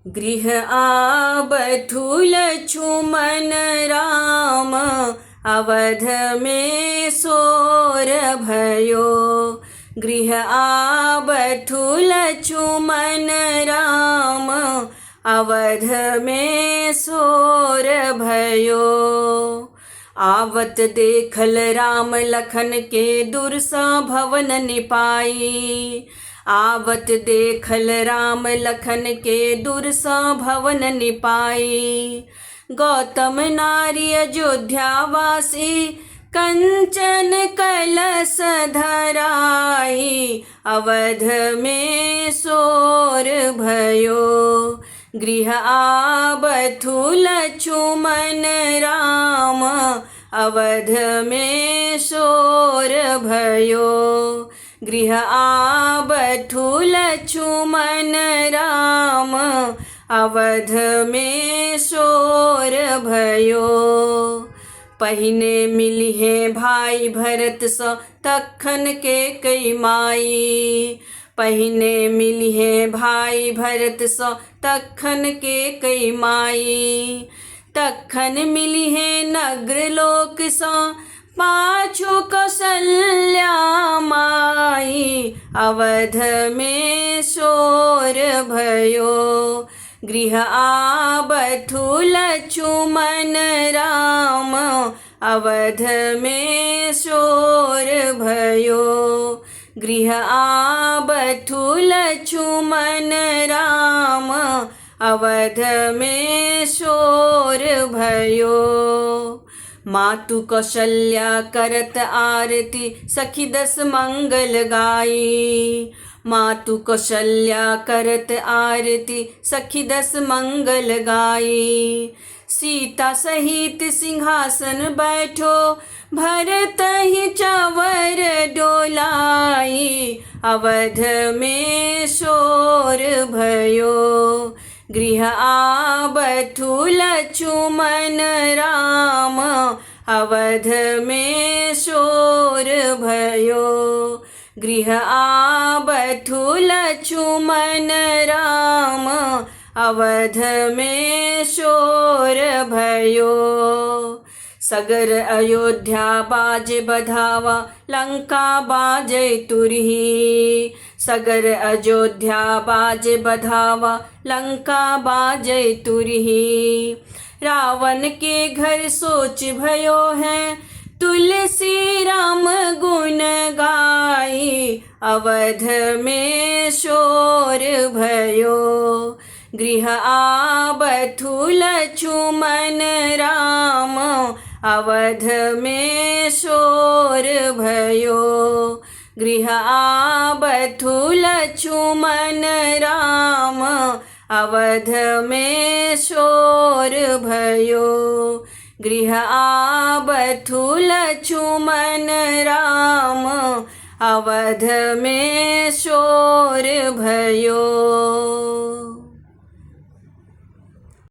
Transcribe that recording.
गृह आबथु लछुमन राम, अवध में सोर भयो। गृह आबथु लछुमन राम, अवध में सोर भयो। आवत देखल राम लखन के दुर्सा भवन निपाई। आवत देखल राम लखन के दुर्सा भवन निपाई। गौतम नारी अयोध्यावासी, कंचन कलश धराई। अवध में सोर भयो। गृह आबथु लछुमन राम, अवध में सोर भयो। गृह आबथु लछुमन राम, अवध में सोर भयो। पहिने मिलिहे भाई भरत स तखन के कई माई। पहिने मिलिहे भाई भरत स तखन के कई माई। तखन मिलिहे नगर लोक स पाछू कौशल्या माई। अवध में सोर भयो। गृह आबथु लछुमन राम, अवध में सोर भयो। गृह आबथु लछुमन राम, अवध में सोर भयो। मातु कौशल्या करत आरती, सखी दस मंगल गाई। मातु कौशल्या करत आरती, सखी दस मंगल गाई। सीता सहित सिंहासन बैठो, भरत ही चवर डोलाई। अवध में सोर भयो। गृह आबथु लछुमन राम, अवध में सोर भयो। गृह आबथु लछुमन राम, अवध में सोर भयो। सगर अयोध्या बाजे बधावा, लंका बाजे तुरही। सगर अयोध्या बाजे बधावा, लंका बाजे तुरही। रावण के घर सोच भयो है, तुलसी राम गुण गाई। अवध में सोर भयो। गृह आबथु लछुमन राम, अवध में सोर भयो। गृह आबथु लछुमन राम, अवध में सोर भयो। गृह आबथु लछुमन राम, अवध में सोर भयो।